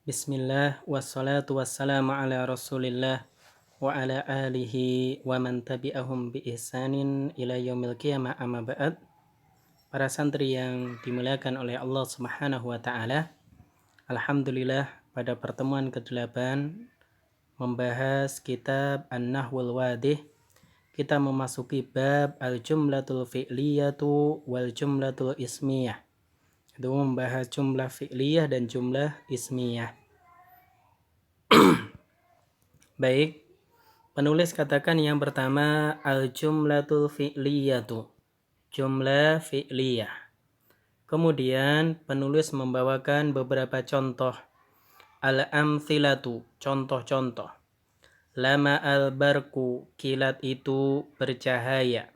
Bismillah wassalatu wassalamu ala Rasulillah wa ala alihi wa man tabi'ahum bi ihsanin ila yaumil qiyamah amma ba'd. Para santri yang dimuliakan oleh Allah Subhanahu wa taala. Alhamdulillah pada pertemuan ke-8 membahas kitab An-Nahwul Wadih. Kita memasuki bab al-jumlatul fi'liyatu wal jumlatul ismiyah. Itu membahas jumlah fi'liyah dan jumlah ismiyah. Baik, penulis katakan yang pertama al-jumlatul fi'liyatu, jumlah fi'liyah. Kemudian penulis membawakan beberapa contoh. Al-amthilatu, contoh-contoh. Lama al-barku, kilat itu bercahaya.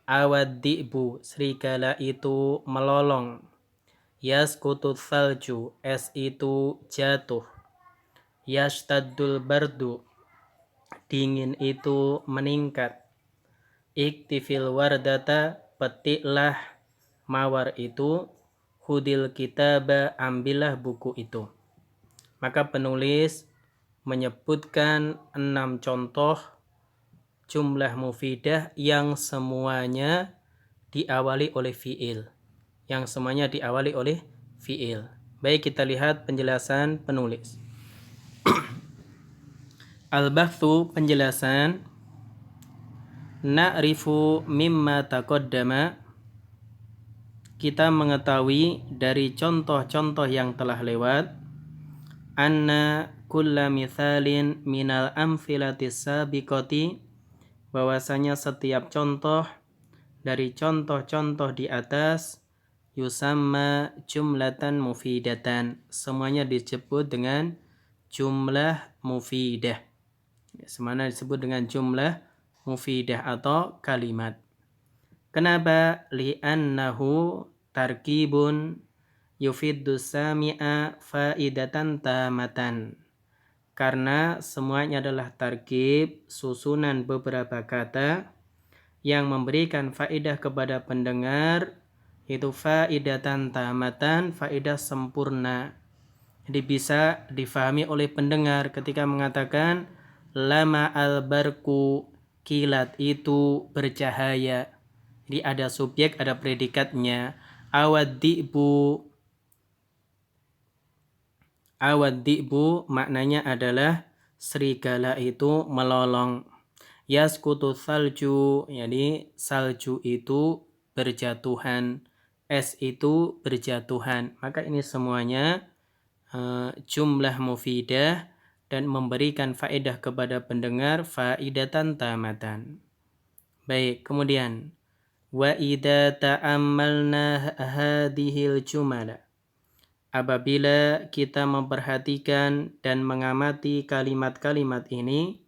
Awad-di'bu, serigala itu melolong. Yaskutu thalju, es itu jatuh. Yashtaddul bardu, dingin itu meningkat. Iktifil wardata, petiklah mawar itu. Hudil kitaba, ambillah buku itu. Maka penulis menyebutkan 6 contoh jumlah mufidah yang semuanya diawali oleh fi'il. Yang semuanya diawali oleh fi'il. Baik, kita lihat penjelasan penulis. Al-bahthu, penjelasan. Na'rifu mimma taqaddama, kita mengetahui dari contoh-contoh yang telah lewat, anna kulla mithalin minal amfilatis sabiqati, bahwasanya setiap contoh dari contoh-contoh di atas yusamma jumlatan mufidatan, semuanya disebut dengan jumlah mufidah. Semuanya disebut dengan jumlah mufidah atau kalimat. Kenapa? Li'annahu tarkibun yufiddu sami'a faidatan tamatan. Karena semuanya adalah tarkib, susunan beberapa kata yang memberikan faedah kepada pendengar, itu faidatan tamatan, faedah sempurna. Jadi bisa difahami oleh pendengar ketika mengatakan lama al-barku, kilat itu bercahaya. Jadi ada subjek, ada predikatnya. Awad-di'bu maknanya adalah serigala itu melolong. Yaskutu salju, jadi salju itu berjatuhan, es itu berjatuhan. Maka ini semuanya jumlah mufidah dan memberikan faedah kepada pendengar, faidatan tamatan. Baik, kemudian wa idza ta'ammalna hadhil jumala, apabila kita memperhatikan dan mengamati kalimat-kalimat ini,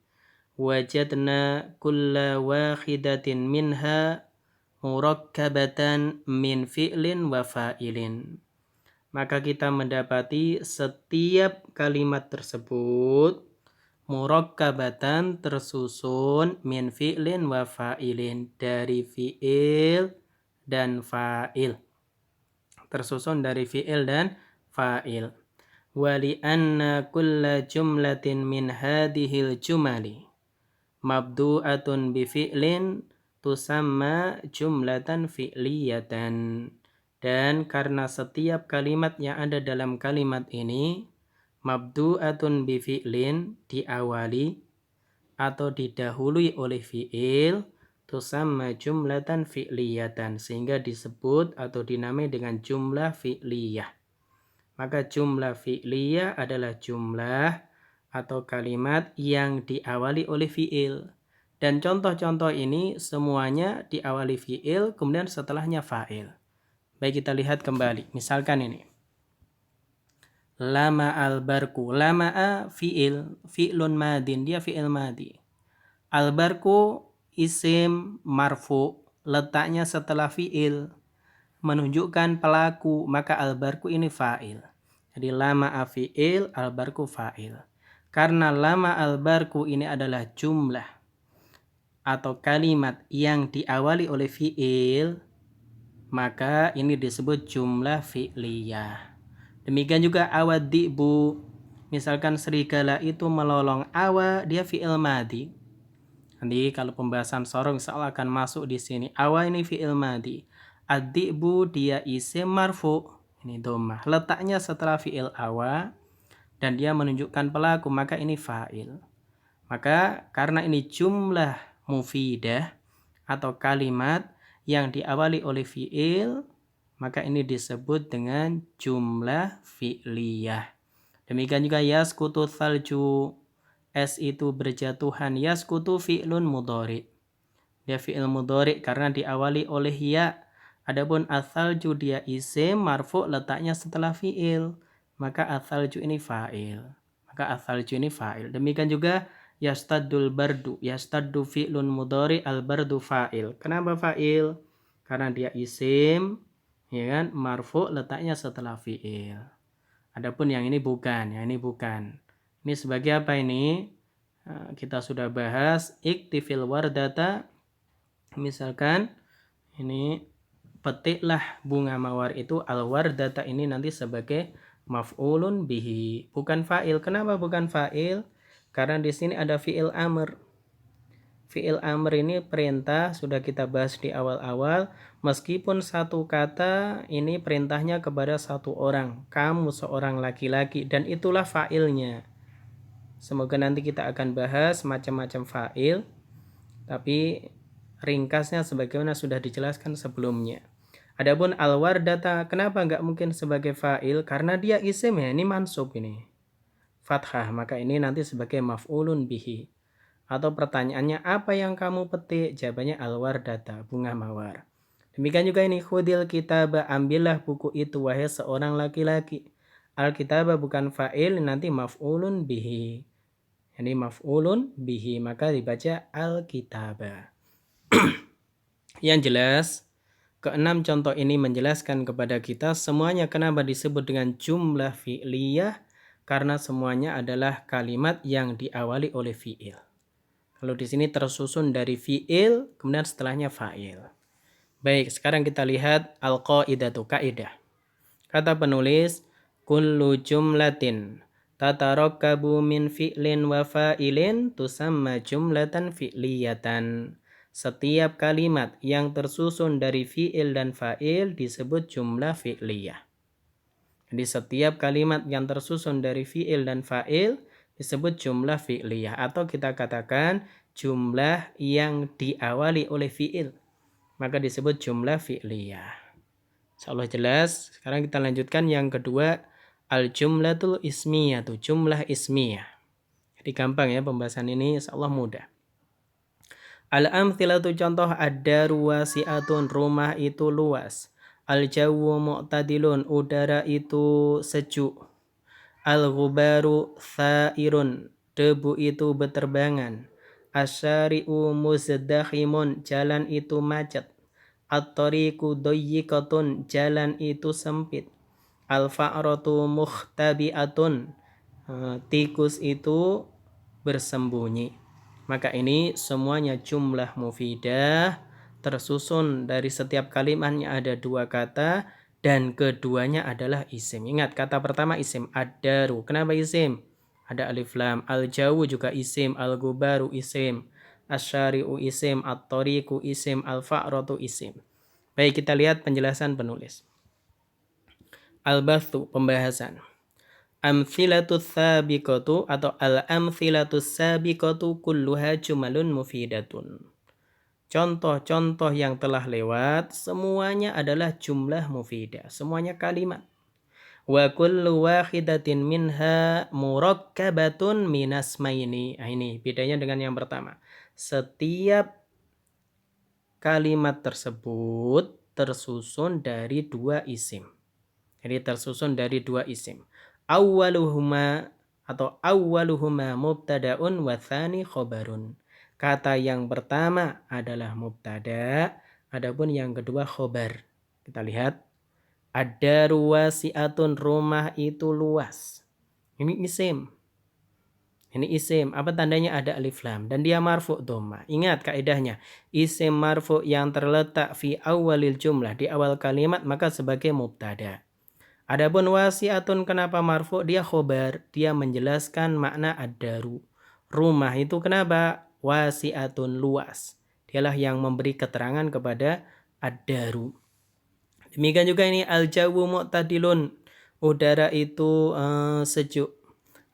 wajadna kulla wahidatin minha murakkabatan min fi'lin wa fa'ilin, maka kita mendapati setiap kalimat tersebut murakkabatan, tersusun, min fi'lin wa fa'ilin, dari fi'il dan fa'il, tersusun dari fi'il dan fa'il. Wa li'anna kulla jumlatin min hadhil jumali mabdu'atun bi fi'lin tusamma jumlatan fi'liyatan, dan karena setiap kalimat yang ada dalam kalimat ini mabdu'atun bi fi'lin, diawali atau didahului oleh fi'il, tusamma jumlatan fi'liyatan, sehingga disebut atau dinamai dengan jumlah fi'liyah. Maka jumlah fi'liyah adalah jumlah atau kalimat yang diawali oleh fi'il. Dan contoh-contoh ini semuanya diawali fi'il, kemudian setelahnya fa'il. Baik, kita lihat kembali. Misalkan ini. Lama al-barku. Lama'a fi'il. Fi'lun madin. Dia fi'il madi. Al-barku isim marfu. Letaknya setelah fi'il. Menunjukkan pelaku. Maka al-barku ini fa'il. Jadi lama'a fi'il, al-barku fa'il. Karena lama al-barku ini adalah jumlah atau kalimat yang diawali oleh fi'il, maka ini disebut jumlah fi'liyah. Demikian juga awaddi'bu. Misalkan serigala itu melolong, awa dia fi'il madhi. Nanti kalau pembahasan sorong insya Allah akan masuk di sini. Awa ini fi'il madhi. Ad-di'bu dia isim marfu. Ini dhammah. Letaknya setelah fi'il awa dan dia menunjukkan pelaku, maka ini fa'il. Maka karena ini jumlah mufidah atau kalimat yang diawali oleh fi'il, maka ini disebut dengan jumlah fi'liyah. Demikian juga yaskutu thalju, es itu berjatuhan. Yaskutu fi'lun mudhari. Dia fi'il mudhari karena diawali oleh ya. Adapun athalju dia isim marfu letaknya setelah fi'il. Maka athalju ini fa'il. Demikian juga yastaddul bardu. Yastaddu fi'lun mudhari, al bardu fa'il. Kenapa fa'il? Karena dia isim, ya kan? Marfu letaknya setelah fi'il. Adapun yang ini bukan, Ini sebagai apa ini? Kita sudah bahas iktifil wardata. Misalkan ini petiklah bunga mawar itu, al wardata ini nanti sebagai maf'ulun bihi, bukan fa'il. Kenapa bukan fa'il? Karena di sini ada fi'il amr. Fi'il amr ini perintah, sudah kita bahas di awal-awal. Meskipun satu kata ini perintahnya kepada satu orang, kamu seorang laki-laki, dan itulah fa'ilnya. Semoga nanti kita akan bahas macam-macam fa'il, tapi ringkasnya sebagaimana sudah dijelaskan sebelumnya. Adapun al-wardata, kenapa nggak mungkin sebagai fa'il? Karena dia isim ya, ini mansub ini. Fathah, maka ini nanti sebagai maf'ulun bihi. Atau pertanyaannya, apa yang kamu petik? Jawabannya al-wardata, bunga mawar. Demikian juga ini, khudil kitabah, ambillah buku itu wahai seorang laki-laki. Al-kitabah bukan fa'il, nanti maf'ulun bihi. Ini maf'ulun bihi, maka dibaca al-kitabah. Yang jelas, keenam contoh ini menjelaskan kepada kita semuanya kenapa disebut dengan jumlah fi'liyah, karena semuanya adalah kalimat yang diawali oleh fi'il. Kalau di sini tersusun dari fi'il, kemudian setelahnya fa'il. Baik, sekarang kita lihat al-qaidatu, kaidah. Kata penulis, kullu jumlatin tatarakabu min fi'lin wa fa'ilin tusamma jumlatan fi'liyatan. Setiap kalimat yang tersusun dari fi'il dan fa'il disebut jumlah fi'liyah. Jadi setiap kalimat yang tersusun dari fi'il dan fa'il disebut jumlah fi'liyah, atau kita katakan jumlah yang diawali oleh fi'il, maka disebut jumlah fi'liyah. Insyaallah jelas. Sekarang kita lanjutkan yang kedua, al-jumlatul ismiyah, jumlah ismiyah. Jadi gampang ya pembahasan ini, insyaallah mudah. Al-amthilatu contoh, ad-daru wasi'atun, rumah itu luas. Al-jawu mu'tadilun, udara itu sejuk. Al-ghubaru tha'irun, debu itu beterbangan. Asyari'u muzdakhimun, jalan itu macet. At-tariqu dayyiqatun, jalan itu sempit. Al-fa'ratu mukhtabi'atun, tikus itu bersembunyi. Maka ini semuanya jumlah mufidah, tersusun dari setiap kalimatnya ada dua kata, dan keduanya adalah isim. Ingat, kata pertama isim, ad-daru. Kenapa isim? Ada alif lam. Al-jawu juga isim, al-gubaru isim, asyari'u isim, at-tariqu isim, al-fa'ratu isim. Baik, kita lihat penjelasan penulis. Al-bathu, pembahasan. Amthilatus sabiqatu atau al-amthilatus sabiqatu kulluha jumalun mufidatun. Contoh-contoh yang telah lewat semuanya adalah jumlah mufidah, semuanya kalimat. Wa kullu wahidatin minha murakkabatun minasmaini. Ini bedanya dengan yang pertama. Setiap kalimat tersebut tersusun dari dua isim. Jadi tersusun dari dua isim. Awwaluhuma mubtada'un wa tsani khobarun. Kata yang pertama adalah mubtada, adapun yang kedua khobar. Kita lihat, ad-daru wasi'atun, rumah itu luas. Ini isim. Apa tandanya? Ada alif lam dan dia marfu dhamma. Ingat kaidahnya, isim marfu yang terletak fi awalil jumlah, di awal kalimat, maka sebagai mubtada. Adapun wasi'atun kenapa marfu? Dia khobar, dia menjelaskan makna ad-daru. Rumah itu kenapa? Wasi'atun, luas. Dialah yang memberi keterangan kepada ad-daru. Demikian juga ini al-jawu mu'tadilun. Udara itu sejuk.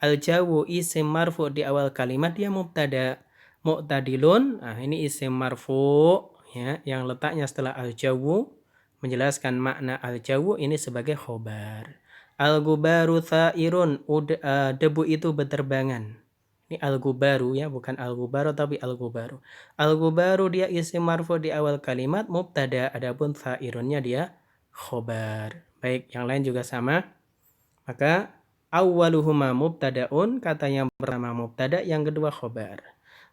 Al-jawu isim marfu di awal kalimat dia mubtada. Mu'tadilun, nah ini isim marfu ya, yang letaknya setelah al-jawu menjelaskan makna al-jawu ini sebagai khobar. Al-gubaru tha'irun, debu itu berterbangan. Ini al-gubaru ya, bukan al-gubaru tapi al-gubaru. Al-gubaru dia isim marfu di awal kalimat mubtada, adapun tha'irunnya dia khobar. Baik, yang lain juga sama. Maka awwaluhuma mubtadaun, kata yang pertama mubtada, yang kedua khobar.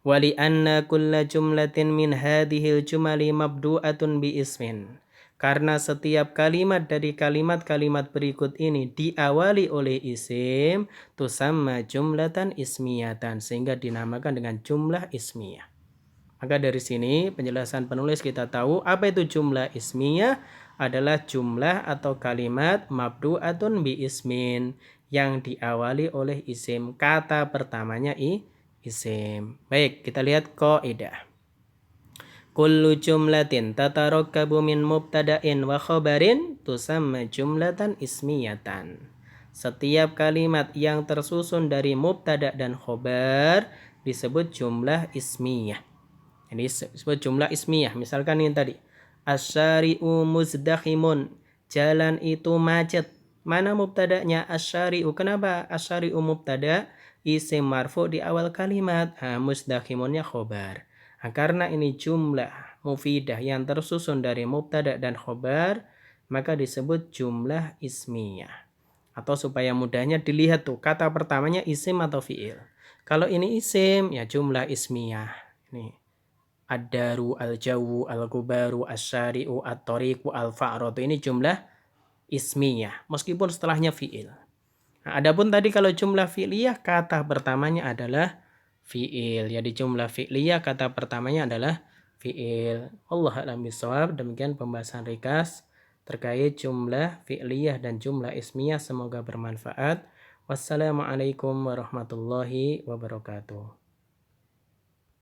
Wali anna kulla jumlatin min hadhil jumali mabdu'atun bi ismin. Karena setiap kalimat dari kalimat-kalimat berikut ini diawali oleh isim, tusamma jumlatan ismiyatan, sehingga dinamakan dengan jumlah ismiyah. Maka dari sini penjelasan penulis kita tahu apa itu jumlah ismiyah adalah jumlah atau kalimat mabdu'atun bi ismin yang diawali oleh isim. Kata pertamanya isim. Baik, kita lihat kaidah. Kullu jumlatin tatarakabu min mubtada'in wa khabarin tusamma jumlatan ismiyatan. Setiap kalimat yang tersusun dari mubtada dan khobar disebut jumlah ismiyah. Ini disebut jumlah ismiyah. Misalkan ini tadi, asyari'u muzdakhimun, jalan itu macet. Mana mubtada'nya? Asyari'u. Kenapa asyari'u mubtada? Isim marfu di awal kalimat. Muzdakhimunnya khobar. Karena ini jumlah mufidah yang tersusun dari mubtada dan khobar, maka disebut jumlah ismiyah. Atau supaya mudahnya dilihat tuh, kata pertamanya isim atau fi'il. Kalau ini isim, ya jumlah ismiyah. Ini ad-daru, al-jawu, al-gubaru, asyari'u, at-tariqu, al-fa'ratu. Ini jumlah ismiyah, meskipun setelahnya fi'il. Nah, adapun tadi kalau jumlah fi'liyah, kata pertamanya adalah fi'il. Jadi jumlah fi'liyah kata pertamanya adalah fi'il. Allah a'lam bishawab. Demikian pembahasan ringkas terkait jumlah fi'liyah dan jumlah ismiyah. Semoga bermanfaat. Wassalamualaikum warahmatullahi wabarakatuh.